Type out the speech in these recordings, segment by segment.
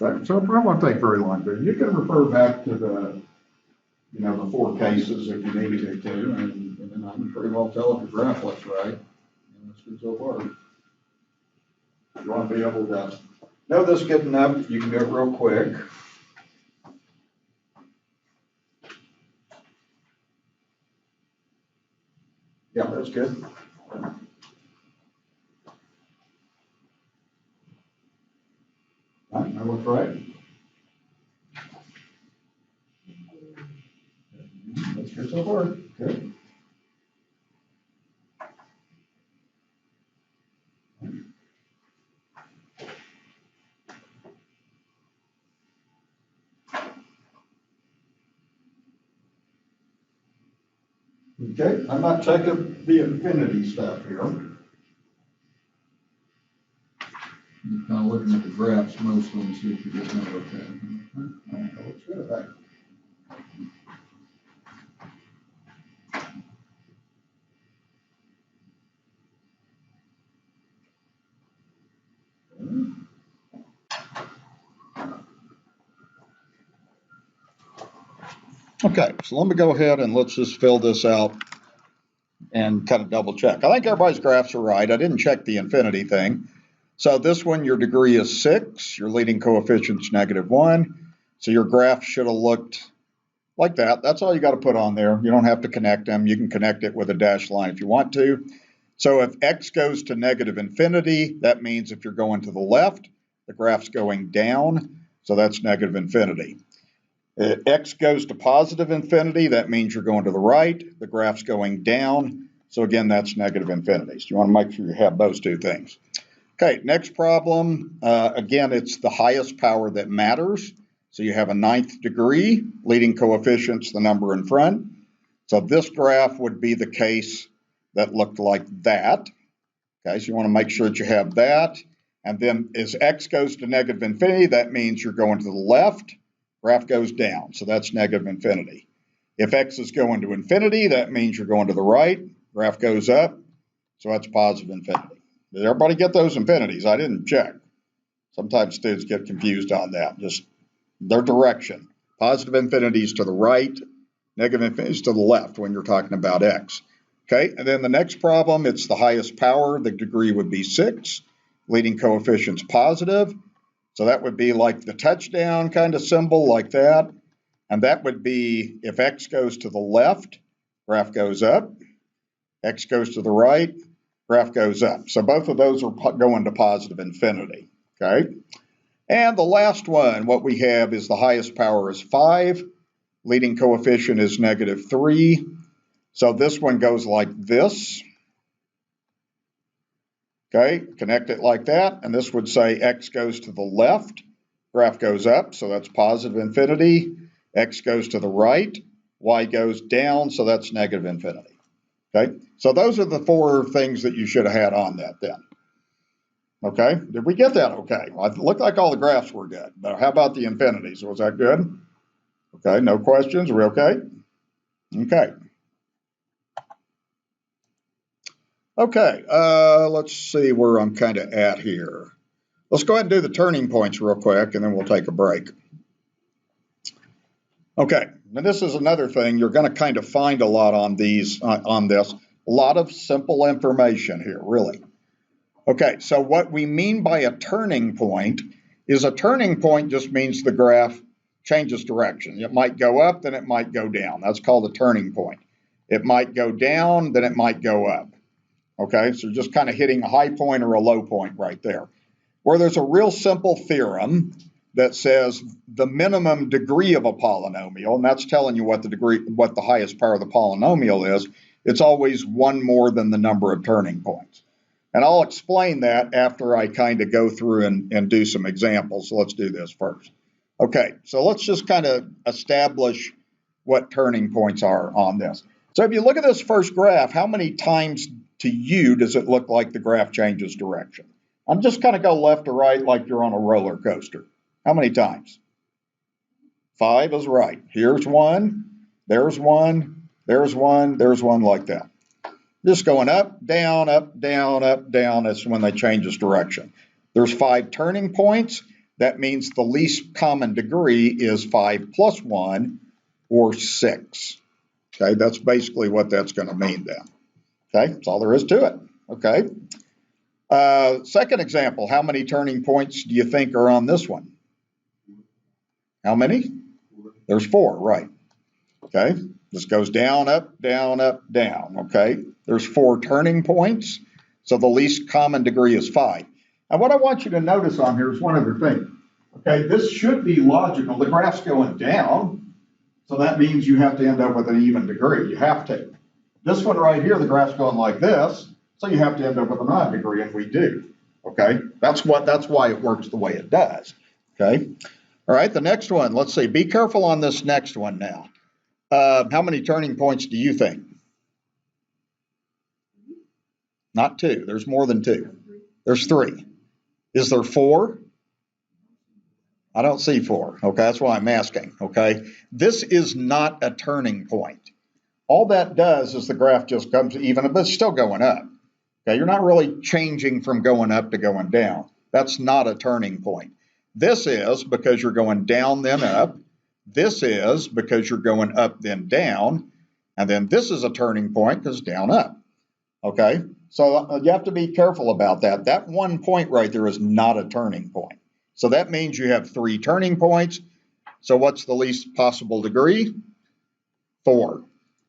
Okay, so it probably won't take very long, but you can refer back to the, the four cases if you needed to, and then I can pretty well tell if the graph looks right. And that's good so far. You want to be able to know this good enough, you can do it real quick. Yeah, that's good. That looks right. That's good so far. Good. Okay, I'm not checking the infinity stuff here. Just kind of looking at the graphs mostly and see if you get that okay. That looks good, right? Okay, so let me go ahead and let's just fill this out and kind of double check. I think everybody's graphs are right. I didn't check the infinity thing. So this one, your degree is 6, your leading coefficient's -1. So your graph should have looked like that. That's all you got to put on there. You don't have to connect them. You can connect it with a dashed line if you want to. So if x goes to -infinity, that means if you're going to the left, the graph's going down. So that's -infinity. If x goes to +infinity, that means you're going to the right. The graph's going down. So again, that's -infinity. So you want to make sure you have those two things. Okay, next problem. Again, it's the highest power that matters. So you have a 9th degree, leading coefficient's the number in front. So this graph would be the case that looked like that. Okay, so you want to make sure that you have that. And then as x goes to -infinity, that means you're going to the left. Graph goes down, so that's -infinity. If x is going to infinity, that means you're going to the right. Graph goes up, so that's +infinity. Did everybody get those infinities? I didn't check. Sometimes students get confused on that. Just their direction. +infinity is to the right, -infinity is to the left when you're talking about x. Okay, and then the next problem, it's the highest power. The degree would be 6. Leading coefficient's positive. So that would be like the touchdown kind of symbol like that. And that would be if x goes to the left, graph goes up. X goes to the right, graph goes up. So both of those are going to +infinity, okay? And the last one, what we have is the highest power is 5. Leading coefficient is -3. So this one goes like this. Okay, connect it like that. And this would say x goes to the left, graph goes up, so that's +infinity. X goes to the right, y goes down, so that's -infinity. Okay, so those are the 4 things that you should have had on that then. Okay, did we get that okay? Well, it looked like all the graphs were good, but how about the infinities? Was that good? Okay, no questions, are we okay? Okay. Okay, let's see where I'm kind of at here. Let's go ahead and do the turning points real quick, and then we'll take a break. Okay, now this is another thing. You're going to kind of find a lot on these, on this. A lot of simple information here, really. Okay, so what we mean by a turning point is a turning point just means the graph changes direction. It might go up, then it might go down. That's called a turning point. It might go down, then it might go up. Okay, so just kind of hitting a high point or a low point right there. Where there's a real simple theorem that says the minimum degree of a polynomial, and that's telling you what the highest power of the polynomial is, it's always one more than the number of turning points. And I'll explain that after I kind of go through and do some examples. So let's do this first. Okay, so let's just kind of establish what turning points are on this. So if you look at this first graph, how many times to you does it look like the graph changes direction? I'm just kind of go left to right like you're on a roller coaster. How many times? 5 is right. Here's one, there's one, there's one, there's one like that. Just going up, down, up, down, up, down. That's when they change its direction. There's 5 turning points. that means the least common degree is 5 plus 1, or 6. Okay, that's basically what that's going to mean then. Okay, that's all there is to it. Okay. Second example, how many turning points do you think are on this one? How many? There's 4, right. Okay, this goes down, up, down, up, down. Okay, there's 4 turning points, so the least common degree is 5. And what I want you to notice on here is one other thing. Okay, this should be logical. The graph's going down, so that means you have to end up with an even degree. You have to. This one right here, the graph's going like this, so you have to end up with an odd degree, and we do. Okay, that's why it works the way it does. Okay, all right, the next one. Let's see. Be careful on this next one now. How many turning points do you think? Not 2. There's more than 2. There's 3. Is there 4? I don't see 4. Okay, that's why I'm asking. Okay, this is not a turning point. All that does is the graph just comes even, but it's still going up. Okay, you're not really changing from going up to going down. That's not a turning point. This is because you're going down then up. This is because you're going up then down. And then this is a turning point because down up. Okay, so you have to be careful about that. That 1 point right there is not a turning point. So that means you have 3 turning points. So what's the least possible degree? 4.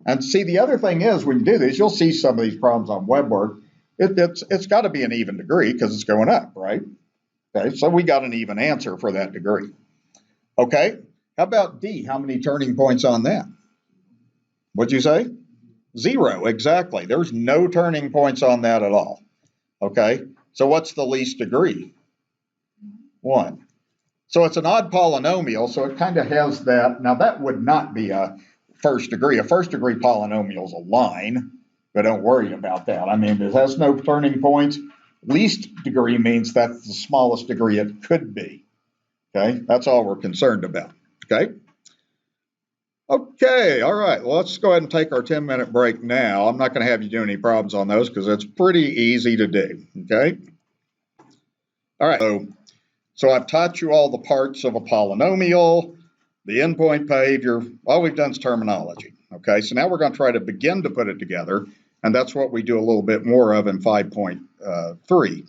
And see, the other thing is when you do this, you'll see some of these problems on web work. It's got to be an even degree because it's going up, right? Okay, so we got an even answer for that degree. Okay, how about D? How many turning points on that? What'd you say? 0, exactly. There's no turning points on that at all. Okay, so what's the least degree? 1. So it's an odd polynomial, so it kind of has that. Now that would not be a first degree. A first degree polynomial is a line, but don't worry about that. I mean, it has no turning points. Least degree means that's the smallest degree it could be. Okay, that's all we're concerned about. Okay. Okay, all right. Well, let's go ahead and take our 10-minute break now. I'm not going to have you do any problems on those because it's pretty easy to do. Okay. All right. So I've taught you all the parts of a polynomial, the endpoint behavior. All we've done is terminology. Okay, so now we're going to try to begin to put it together, and that's what we do a little bit more of in 5.3.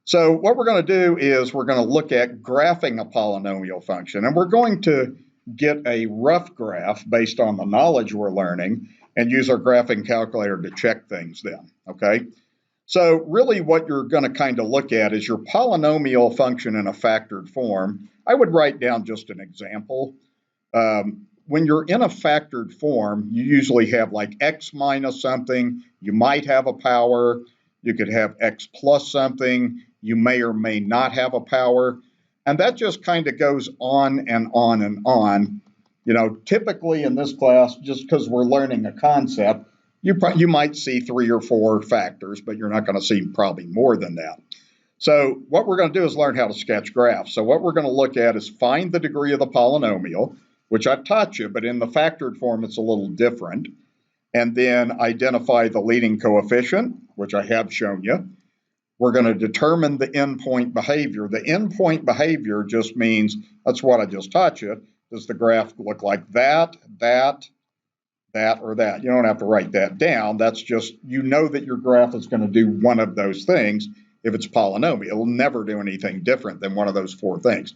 So what we're going to do is we're going to look at graphing a polynomial function, and we're going to get a rough graph based on the knowledge we're learning and use our graphing calculator to check things then. Okay. So really what you're going to kind of look at is your polynomial function in a factored form. I would write down just an example. When you're in a factored form, you usually have like x minus something. You might have a power. You could have x plus something. You may or may not have a power. And that just kind of goes on and on and on. You know, typically in this class, just because we're learning a concept, you might see 3 or 4 factors, but you're not going to see probably more than that. So what we're going to do is learn how to sketch graphs. So what we're going to look at is find the degree of the polynomial, which I've taught you, but in the factored form, it's a little different. And then identify the leading coefficient, which I have shown you. We're going to determine the endpoint behavior. The endpoint behavior just means, that's what I just taught you. Does the graph look like that, that, or that? You don't have to write that down. That's just, you know that your graph is going to do one of those things if it's polynomial. It'll never do anything different than one of those 4 things.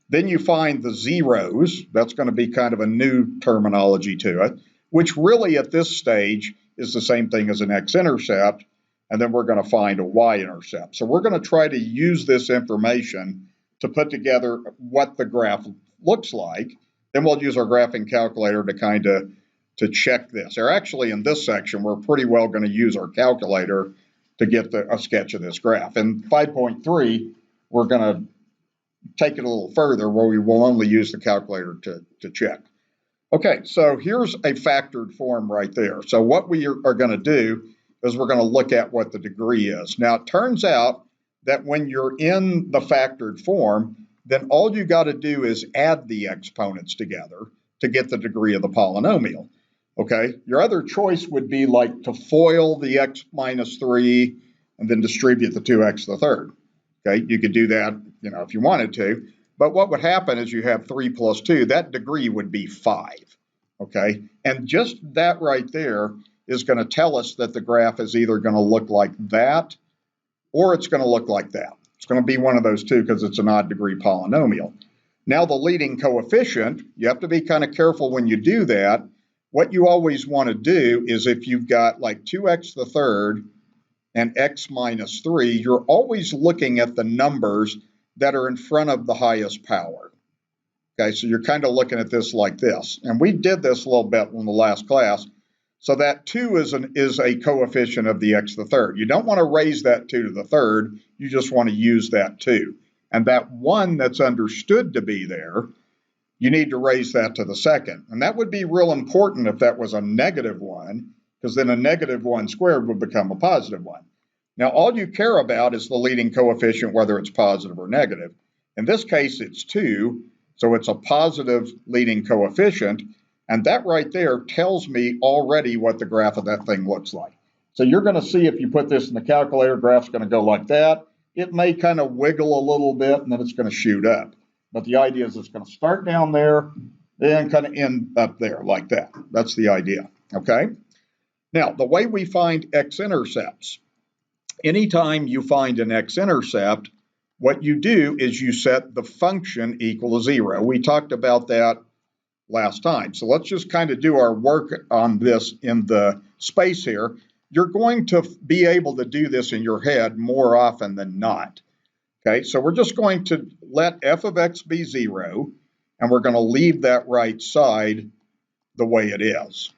Then you find the zeros. That's going to be kind of a new terminology to it, which really at this stage is the same thing as an x-intercept. And then we're going to find a y-intercept. So we're going to try to use this information to put together what the graph looks like. Then we'll use our graphing calculator to kind of to check this. Or actually in this section, we're pretty well going to use our calculator to get a sketch of this graph. In 5.3, we're going to take it a little further where we will only use the calculator to check. Okay, so here's a factored form right there. So what we are going to do is we're going to look at what the degree is. Now, it turns out that when you're in the factored form, then all you got to do is add the exponents together to get the degree of the polynomial. Okay, your other choice would be like to FOIL the x minus 3 and then distribute the 2x to the third. Okay, you could do that, you know, if you wanted to. But what would happen is you have 3 plus 2, that degree would be 5, okay? And just that right there is going to tell us that the graph is either going to look like that or it's going to look like that. It's going to be one of those two because it's an odd degree polynomial. Now the leading coefficient, you have to be kind of careful when you do that. What you always want to do is if you've got like 2x to the third and x minus 3, you're always looking at the numbers that are in front of the highest power. Okay, so you're kind of looking at this like this. And we did this a little bit in the last class. So that 2 is a coefficient of the x to the third. You don't want to raise that 2 to the third. You just want to use that 2. And that 1 that's understood to be there, you need to raise that to the second. And that would be real important if that was a negative 1, because then a negative 1 squared would become a positive 1. Now, all you care about is the leading coefficient, whether it's positive or negative. In this case, it's 2, so it's a positive leading coefficient. And that right there tells me already what the graph of that thing looks like. So you're going to see if you put this in the calculator, graph's going to go like that. It may kind of wiggle a little bit, and then it's going to shoot up. But the idea is it's going to start down there, then kind of end up there like that. That's the idea, okay? Now, the way we find x-intercepts, anytime you find an x-intercept, what you do is you set the function equal to 0. We talked about that last time. So let's just kind of do our work on this in the space here. You're going to be able to do this in your head more often than not. Okay, so we're just going to let f of x be 0, and we're going to leave that right side the way it is.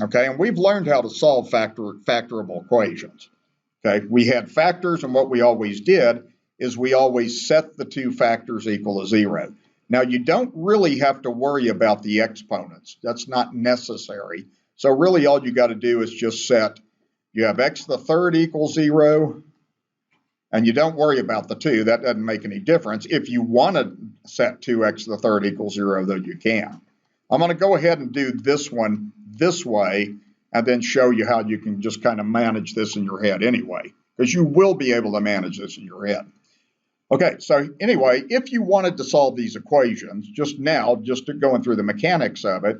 Okay, and we've learned how to solve factorable equations. Okay, we had factors, and what we always did is we always set the two factors equal to 0. Now, you don't really have to worry about the exponents. That's not necessary. So really all you got to do is just set, you have x to the third equals 0, and you don't worry about the 2. That doesn't make any difference. If you want to set 2x to the third equals 0, though, you can. I'm going to go ahead and do this one this way and then show you how you can just kind of manage this in your head anyway, because you will be able to manage this in your head. Okay, so anyway, if you wanted to solve these equations, just going through the mechanics of it,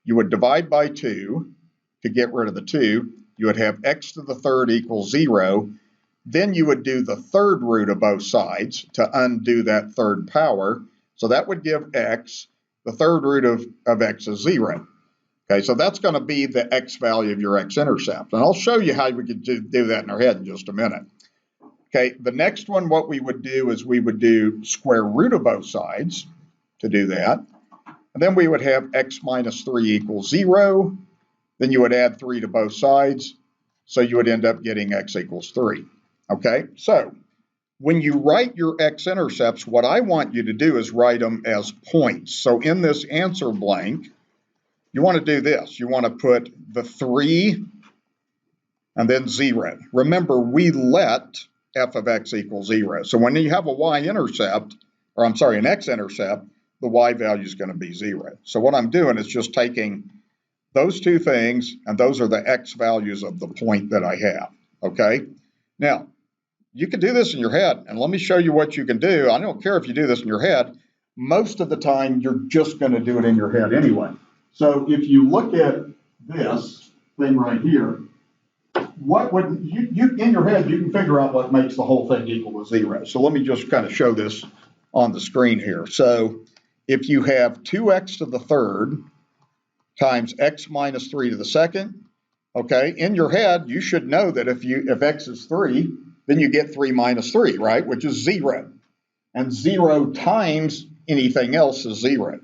you would divide by 2 to get rid of the 2. You would have x to the third equals 0. Then you would do the third root of both sides to undo that third power. So that would give x, the third root of x is 0. Okay, so that's going to be the x value of your x-intercept. And I'll show you how we could do that in our head in just a minute. Okay, the next one, what we would do is we would do square root of both sides to do that. And then we would have x minus 3 equals 0. Then you would add 3 to both sides. So you would end up getting x equals 3. Okay, so when you write your x-intercepts, what I want you to do is write them as points. So in this answer blank, you want to do this. You want to put the 3 and then 0. Remember, we let f of x equals 0. So when you have a y-intercept, or I'm sorry, an x-intercept, the y value is going to be 0. So what I'm doing is just taking those two things, and those are the x values of the point that I have, okay? Now, you can do this in your head, and let me show you what you can do. I don't care if you do this in your head. Most of the time, you're just going to do it in your head anyway. So if you look at this thing right here, what would you in your head, you can figure out what makes the whole thing equal to 0. So let me just kind of show this on the screen here. So if you have 2x to the third times x minus 3 to the second, okay, in your head, you should know that if x is 3, then you get 3 minus 3, right, which is 0. And 0 times anything else is 0.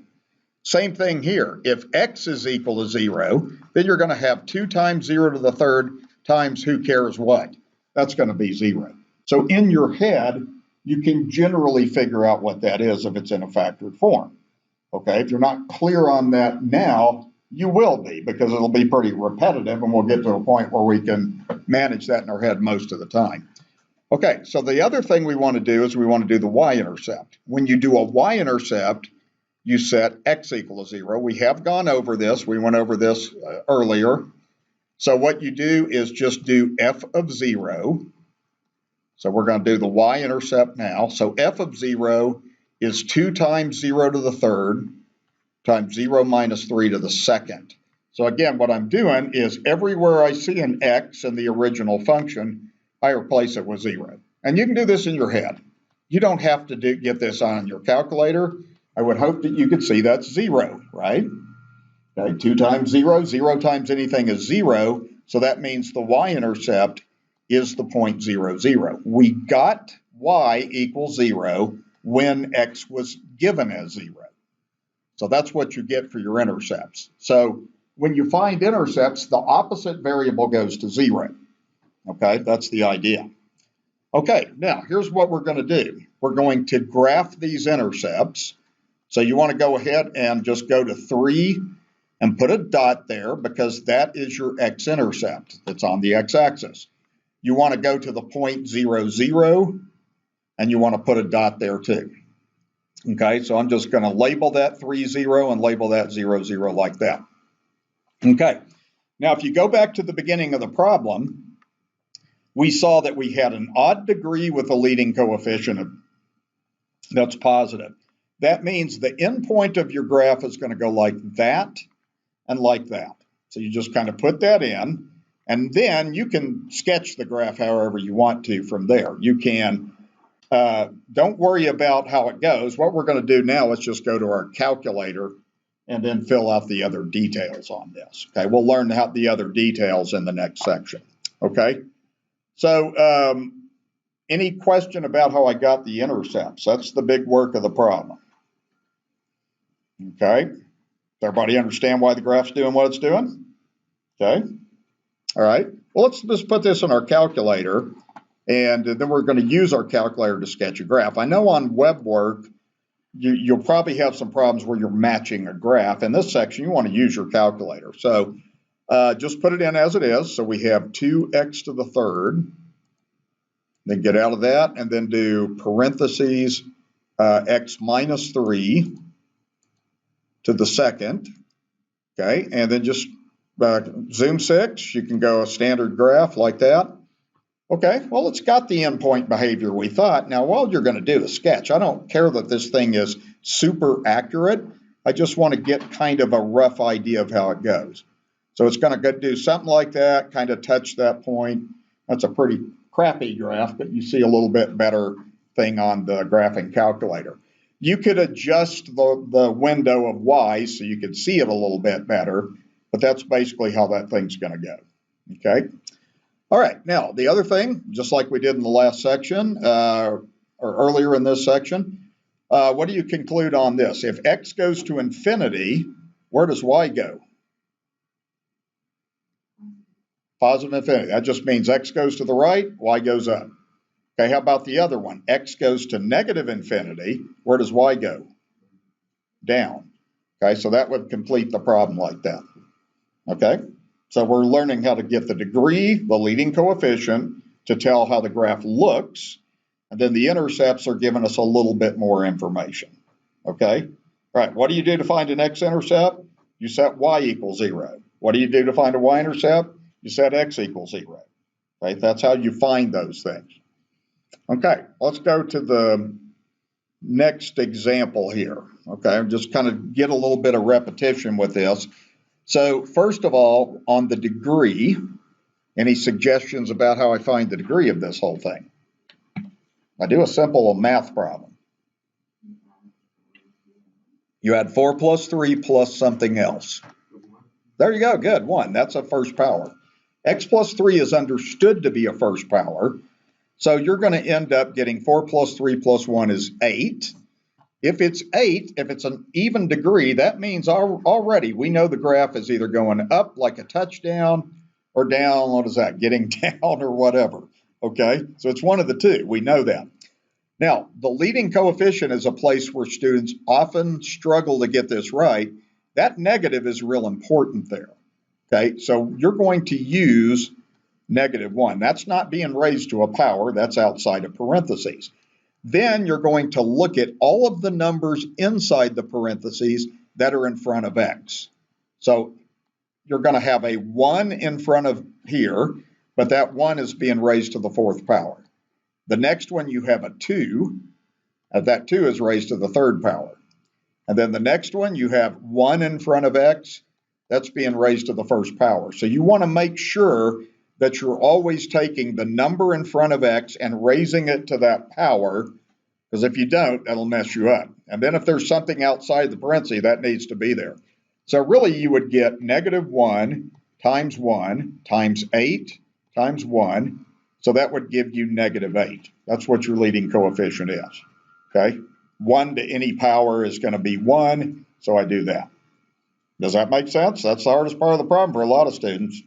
Same thing here. If x is equal to 0, then you're going to have 2 times 0 to the third times who cares what. That's going to be 0. So in your head, you can generally figure out what that is if it's in a factored form. Okay, if you're not clear on that now, you will be, because it'll be pretty repetitive, and we'll get to a point where we can manage that in our head most of the time. Okay, so the other thing we want to do is we want to do the y-intercept. When you do a y-intercept, you set x equal to 0. We have gone over this. We went over this earlier. So what you do is just do f of 0. So we're going to do the y-intercept now. So f of 0 is 2 times 0 to the third times 0 minus 3 to the second. So again, what I'm doing is everywhere I see an x in the original function, I replace it with 0. And you can do this in your head. You don't have to get this on your calculator. I would hope that you could see that's 0, right? Okay, 2 times 0, 0 times anything is 0, so that means the y-intercept is the point 0, 0. We got y equals 0 when x was given as 0. So that's what you get for your intercepts. So when you find intercepts, the opposite variable goes to 0. Okay, that's the idea. Okay, now here's what we're going to do. We're going to graph these intercepts. So you want to go ahead and just go to 3 and put a dot there because that is your x-intercept. It's on the x-axis. You want to go to the point 0, 0, and you want to put a dot there too. Okay, so I'm just going to label that 3, 0 and label that 0, 0 like that. Okay, now if you go back to the beginning of the problem, we saw that we had an odd degree with a leading coefficient that's positive. That means the endpoint of your graph is going to go like that and like that. So you just kind of put that in, and then you can sketch the graph however you want to from there. You can, don't worry about how it goes. What we're going to do now is just go to our calculator and then fill out the other details on this. Okay, we'll learn the other details in the next section. Okay, so any question about how I got the intercepts? That's the big work of the problem. Okay, does everybody understand why the graph's doing what it's doing? Okay, all right. Well, let's just put this in our calculator, and then we're going to use our calculator to sketch a graph. I know on web work, you'll probably have some problems where you're matching a graph. In this section, you want to use your calculator. So just put it in as it is. So we have 2x to the third. Then get out of that and then do parentheses x minus 3 to the second. Okay, and then just zoom 6. You can go a standard graph like that. Okay, well, it's got the endpoint behavior we thought. Now, all you're going to do is sketch. I don't care that this thing is super accurate. I just want to get kind of a rough idea of how it goes. So it's going to do something like that, kind of touch that point. That's a pretty crappy graph, but you see a little bit better thing on the graphing calculator. You could adjust the window of y so you could see it a little bit better, but that's basically how that thing's going to go. Okay. All right, now the other thing, just like we did in the last section, or earlier in this section, what do you conclude on this? If x goes to infinity, where does y go? Positive infinity. That just means x goes to the right, y goes up. Okay, how about the other one? X goes to negative infinity, where does y go? Down. Okay, so that would complete the problem like that. Okay? So we're learning how to get the degree, the leading coefficient, to tell how the graph looks, and then the intercepts are giving us a little bit more information. Okay? All right, what do you do to find an x-intercept? You set y equals 0. What do you do to find a y-intercept? You set x equals 0. Right? That's how you find those things. Okay, let's go to the next example here. Okay, just kind of get a little bit of repetition with this. So first of all, on the degree, any suggestions about how I find the degree of this whole thing? I do a simple math problem. You add 4 plus 3 plus something else. There you go, good, 1. That's a first power. X plus 3 is understood to be a first power, so you're going to end up getting 4 plus 3 plus 1 is 8. If it's 8, if it's an even degree, that means already we know the graph is either going up like a touchdown or down, what is that, getting down or whatever, okay? So it's one of the two, we know that. Now, the leading coefficient is a place where students often struggle to get this right. That negative is real important there, okay? So you're going to use -1. That's not being raised to a power, that's outside of parentheses. Then you're going to look at all of the numbers inside the parentheses that are in front of x. So you're going to have a 1 in front of here, but that 1 is being raised to the 4th power. The next one you have a 2, That 2 is raised to the third power. And then the next one, you have 1 in front of x. That's being raised to the first power. So you want to make sure that you're always taking the number in front of x and raising it to that power, because if you don't, that'll mess you up. And then if there's something outside the parenthesis, that needs to be there. So really you would get -1 times 8 times 1. So that would give you -8. That's what your leading coefficient is. Okay? 1 to any power is going to be 1, so I do that. Does that make sense? That's the hardest part of the problem for a lot of students.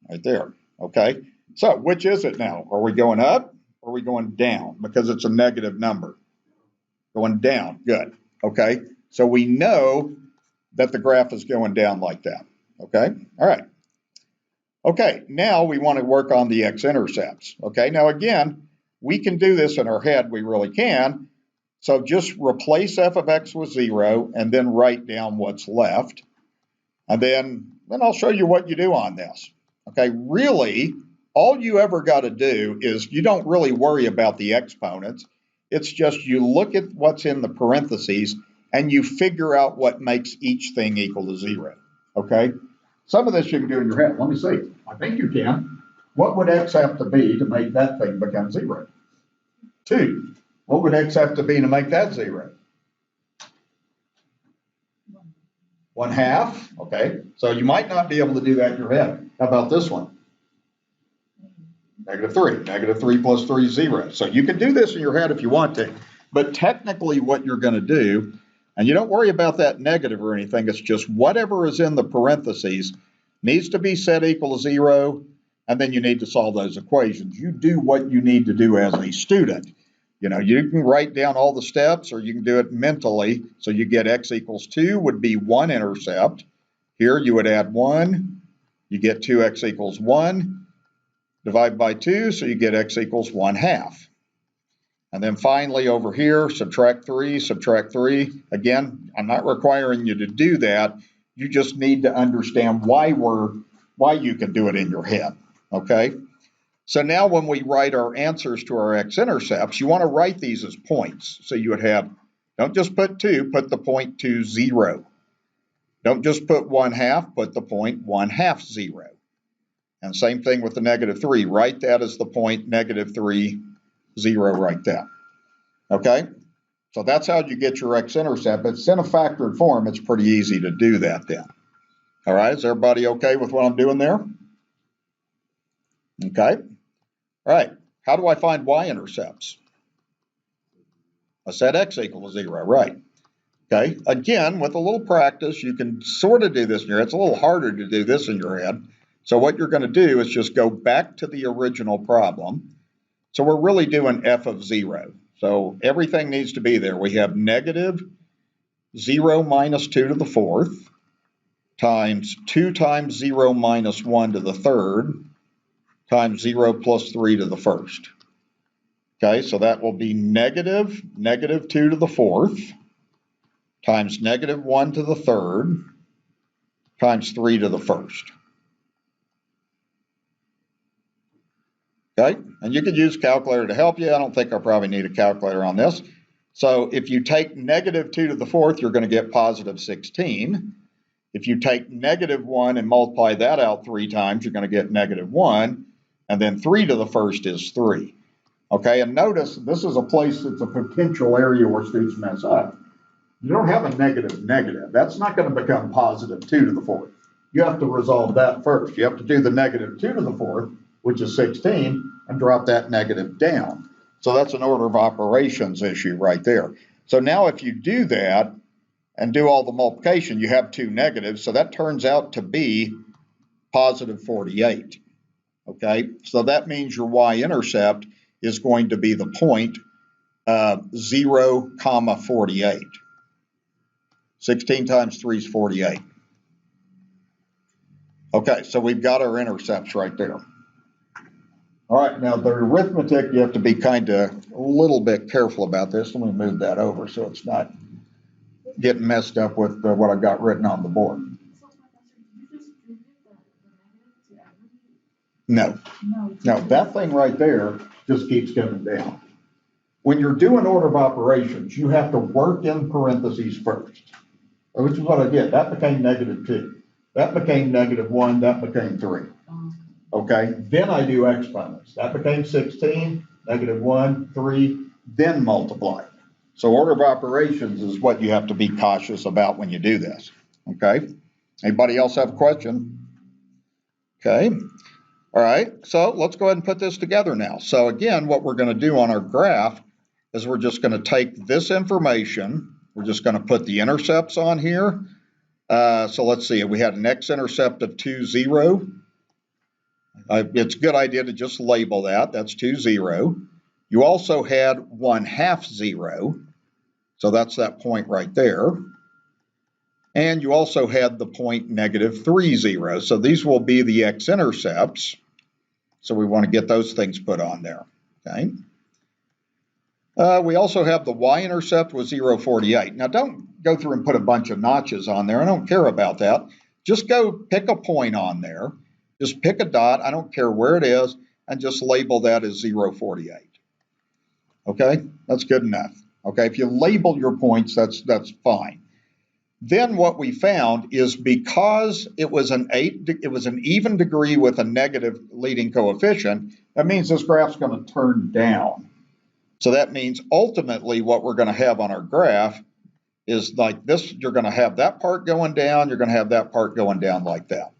Right there. Okay? So which is it now? Are we going up or are we going down? Because it's a negative number. Going down. Good. Okay? So we know that the graph is going down like that. Okay? All right. Okay, now we want to work on the x-intercepts. Okay, now again, we can do this in our head, we really can. So just replace f of x with 0 and then write down what's left. And then I'll show you what you do on this. Okay, really, all you ever got to do is you don't really worry about the exponents. It's just you look at what's in the parentheses and you figure out what makes each thing equal to 0. Okay? Some of this you can do in your head. Let me see. I think you can. What would x have to be to make that thing become 0? 2. What would x have to be to make that 0? 1/2. Okay. So you might not be able to do that in your head. How about this one? -3. -3 plus 3 is 0. So you can do this in your head if you want to. But technically what you're going to do, and you don't worry about that negative or anything, it's just whatever is in the parentheses needs to be set equal to 0, and then you need to solve those equations. You do what you need to do as a student. You know, you can write down all the steps or you can do it mentally. So you get x equals 2 would be 1 intercept. Here you would add 1. You get 2x equals 1. Divide by 2, so you get x equals 1/2. And then finally over here, subtract 3, subtract 3. Again, I'm not requiring you to do that. You just need to understand why you can do it in your head, okay? So now when we write our answers to our x-intercepts, you want to write these as points. So you would have, don't just put 2, put the point 2, 0. Don't just put 1/2, put the point 1/2, 0. And same thing with the -3. Write that as the point -3, 0 right there. Okay? So that's how you get your x-intercept. It's in a factored form. It's pretty easy to do that then. All right, is everybody okay with what I'm doing there? Okay. All right, how do I find y-intercepts? I said x equals 0, right? Okay, again, with a little practice, you can sort of do this in your head. It's a little harder to do this in your head. So what you're going to do is just go back to the original problem. So we're really doing f of 0. So everything needs to be there. We have -0 minus 2 to the 4th times 2 times 0 minus 1 to the 3rd times 0 plus 3 to the 1st. Okay, so that will be -2 to the 4th times -1 to the 3rd times 3 to the 1st. Okay, and you could use a calculator to help you. I don't think I probably need a calculator on this. So if you take -2 to the 4th, you're going to get positive 16. If you take -1 and multiply that out 3 times, you're going to get -1. And then 3 to the 1st is 3. Okay, and notice this is a place that's a potential area where students mess up. You don't have a negative. That's not going to become positive 2 to the 4th. You have to resolve that first. You have to do the -2 to the 4th, which is 16, and drop that negative down. So that's an order of operations issue right there. So now if you do that and do all the multiplication, you have 2 negatives. So that turns out to be positive 48. Okay, so that means your y-intercept is going to be the point 0, 48. 16 times 3 is 48. Okay, so we've got our intercepts right there. All right, now the arithmetic, you have to be kind of a little bit careful about this. Let me move that over so it's not getting messed up with what I've got written on the board. No, that thing right there just keeps coming down. when you're doing order of operations, you have to work in parentheses first, which is what I did. That became -2. That became -1. That became 3. Okay, then I do exponents. That became 16, -1, 3, then multiply. So order of operations is what you have to be cautious about when you do this. Okay, anybody else have a question? Okay, all right, so let's go ahead and put this together now. So again, what we're going to do on our graph is we're just going to take this information, we're just going to put the intercepts on here. So let's see, we had an x-intercept of 2, 0. It's a good idea to just label that. That's 2, 0. You also had 1/2, 0. So that's that point right there. And you also had the point -3, 0. So these will be the x-intercepts. So we want to get those things put on there. Okay. We also have the y-intercept with 0.48. Now don't go through and put a bunch of notches on there. I don't care about that. Just go pick a point on there. Just pick a dot. I don't care where it is, and just label that as 0.48. Okay, that's good enough. Okay, if you label your points, that's fine. Then what we found is because it was an even degree with a negative leading coefficient, that means this graph's going to turn down. So that means ultimately what we're going to have on our graph is like this. You're going to have that part going down. You're going to have that part going down like that.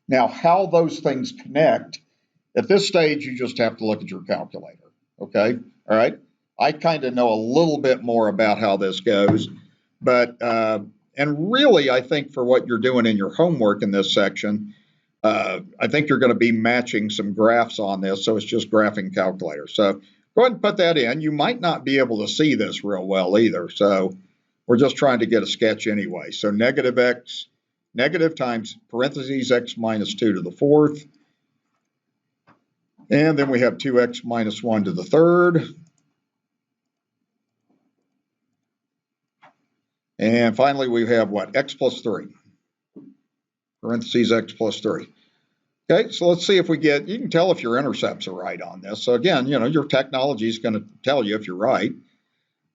Now, how those things connect, at this stage, you just have to look at your calculator. Okay, all right? I kind of know a little bit more about how this goes, but, and really, I think for what you're doing in your homework in this section, I think you're going to be matching some graphs on this, so it's just graphing calculator. So go ahead and put that in. You might not be able to see this real well either, so we're just trying to get a sketch anyway. So negative times parentheses x minus 2 to the 4th, and then we have 2x minus 1 to the 3rd. And finally, we have what? X plus 3. Parentheses x plus 3. Okay, so let's see if we get, you can tell if your intercepts are right on this. So again, you know, your technology is going to tell you if you're right.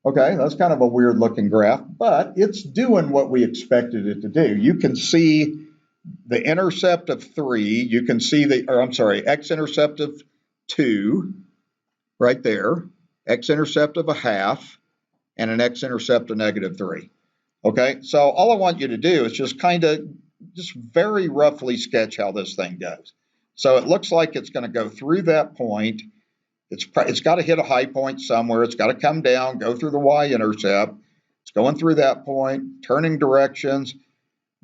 Okay, that's kind of a weird looking graph, but it's doing what we expected it to do. You can see the intercept of 3. You can see x-intercept of 2 right there, x-intercept of 1/2, and an x-intercept of -3. Okay, so all I want you to do is just very roughly sketch how this thing goes. So it looks like it's going to go through that point. It's got to hit a high point somewhere. It's got to come down, go through the y-intercept. It's going through that point, turning directions.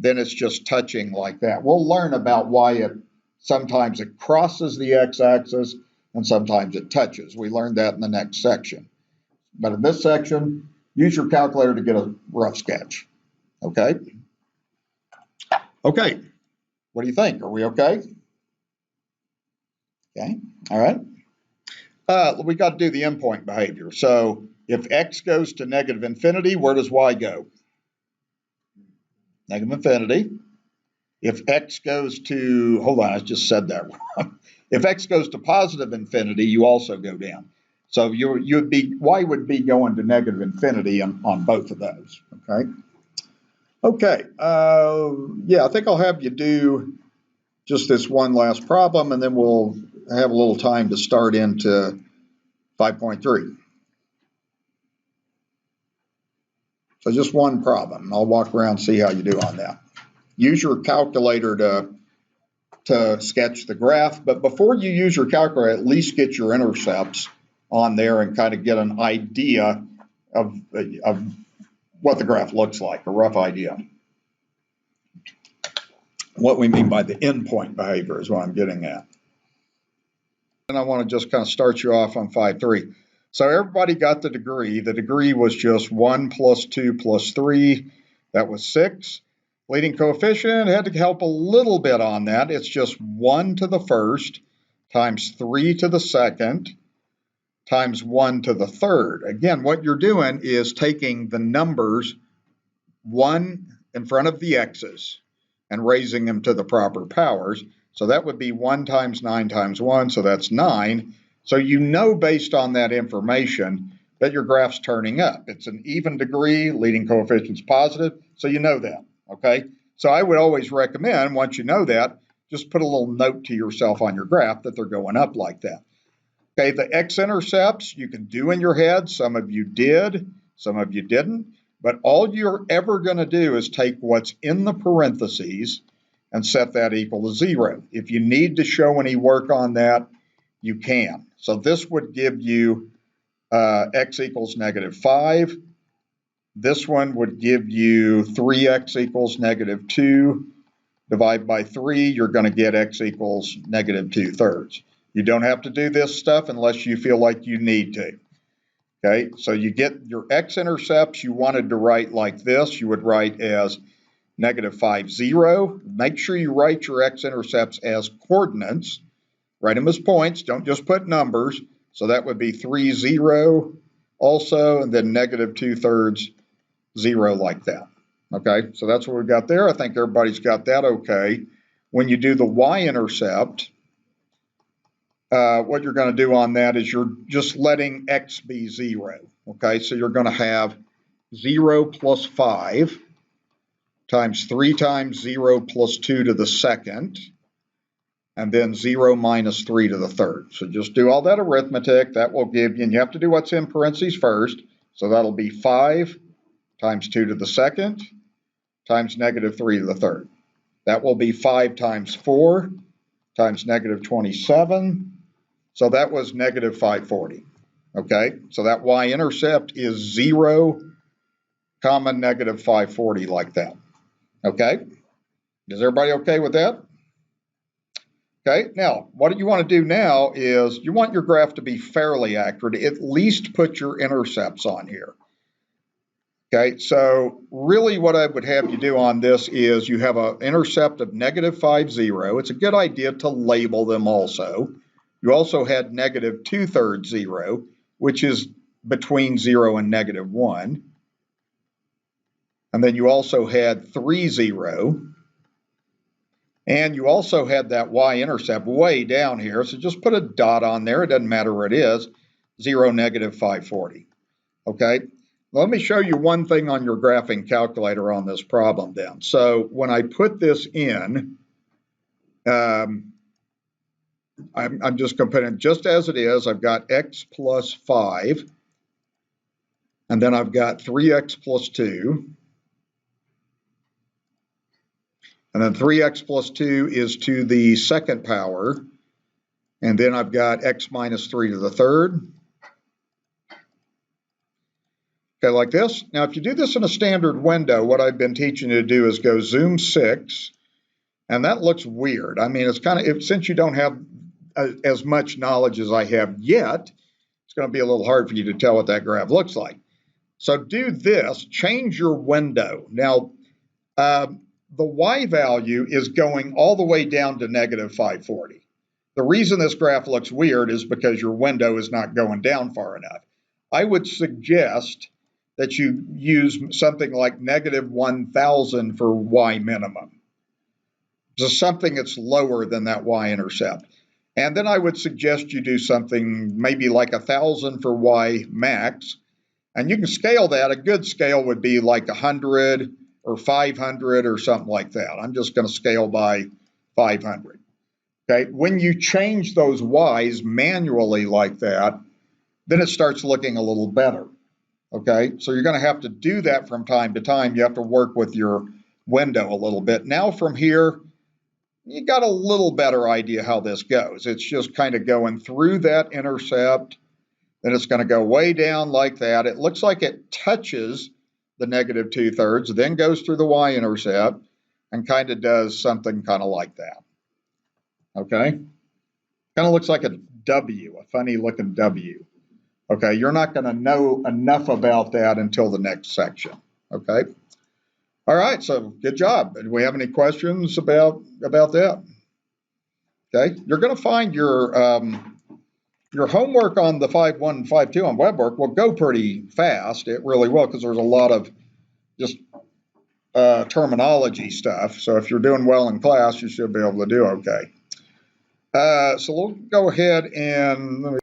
Then it's just touching like that. We'll learn about why sometimes it crosses the x-axis and sometimes it touches. We learned that in the next section. But in this section, use your calculator to get a rough sketch. Okay? Okay. What do you think? Are we okay? Okay. All right. We got to do the endpoint behavior. So if x goes to -infinity, where does y go? -infinity. If x goes to, hold on, I just said that wrong. If x goes to +infinity, you also go down. So y would be going to -infinity on both of those. Okay. Okay. Yeah, I think I'll have you do just this one last problem, and then we'll have a little time to start into 5.3. So just one problem. I'll walk around and see how you do on that. Use your calculator to sketch the graph, but before you use your calculator, at least get your intercepts on there and kind of get an idea of what the graph looks like, a rough idea. What we mean by the endpoint behavior is what I'm getting at. And I want to just kind of start you off on 5.3. So everybody got the degree. The degree was just 1 plus 2 plus 3. That was 6. Leading coefficient had to help a little bit on that. It's just 1 to the first times 3 to the second times 1 to the third. Again, what you're doing is taking the numbers 1 in front of the x's and raising them to the proper powers. So that would be 1 times 9 times 1, so that's 9. So you know based on that information that your graph's turning up. It's an even degree, leading coefficient's positive, so you know that, okay? So I would always recommend, once you know that, just put a little note to yourself on your graph that they're going up like that. Okay, the x-intercepts you can do in your head. Some of you did, some of you didn't. But all you're ever going to do is take what's in the parentheses and set that equal to 0. If you need to show any work on that, you can. So this would give you x equals -5. This one would give you 3x equals -2. Divide by 3, you're going to get x equals -2/3. You don't have to do this stuff unless you feel like you need to. Okay, so you get your x-intercepts you wanted to write like this. You would write as -5, 0. Make sure you write your x-intercepts as coordinates. Write them as points. Don't just put numbers. So that would be 3, 0 also, and then -2/3, 0 like that. Okay, so that's what we've got there. I think everybody's got that okay. When you do the y-intercept, what you're going to do on that is you're just letting x be 0. Okay, so you're going to have 0 plus 5 times 3 times 0 plus 2 to the second, and then 0 minus 3 to the third. So just do all that arithmetic. That will give you, and you have to do what's in parentheses first. So that'll be 5 times 2 to the second times -3 to the third. That will be 5 times 4 times -27. So that was -540. Okay, so that y-intercept is 0, -540 like that. Okay, is everybody okay with that? Okay, now what you want to do now is you want your graph to be fairly accurate. At least put your intercepts on here. Okay, so really what I would have you do on this is you have an intercept of -5, 0. It's a good idea to label them also. You also had -2/3, 0, which is between 0 and -1. And then you also had 3, 0. And you also had that y-intercept way down here. So just put a dot on there. It doesn't matter where it is. 0, -540. Okay. Let me show you one thing on your graphing calculator on this problem then. So when I put this in, I'm just going to put it just as it is. I've got x plus 5, and then I've got 3x plus 2. And then 3x plus 2 is to the second power. And then I've got x minus 3 to the third. Okay, like this. Now, if you do this in a standard window, what I've been teaching you to do is go zoom 6. And that looks weird. I mean, it's kind of, since you don't have as much knowledge as I have yet, it's going to be a little hard for you to tell what that graph looks like. So do this, change your window. Now, the y value is going all the way down to -540. The reason this graph looks weird is because your window is not going down far enough. I would suggest that you use something like -1000 for y minimum. So something that's lower than that y-intercept. And then I would suggest you do something maybe like 1000 for y max. And you can scale that. A good scale would be like 100 or 500 or something like that. I'm just going to scale by 500. Okay, when you change those y's manually like that, then it starts looking a little better. Okay, so you're going to have to do that from time to time. You have to work with your window a little bit. Now from here, you got a little better idea how this goes. It's just kind of going through that intercept, then it's going to go way down like that. It looks like it touches the -2/3, then goes through the y-intercept and kind of does something kind of like that. Okay, kind of looks like a W, a funny looking W. Okay, you're not going to know enough about that until the next section. Okay. All right, so good job. Do we have any questions about that? Okay, you're going to find your homework on the 5.1 and 5.2 on web work will go pretty fast. It really will, because there's a lot of just terminology stuff. So if you're doing well in class, you should be able to do okay. So we'll go ahead and let me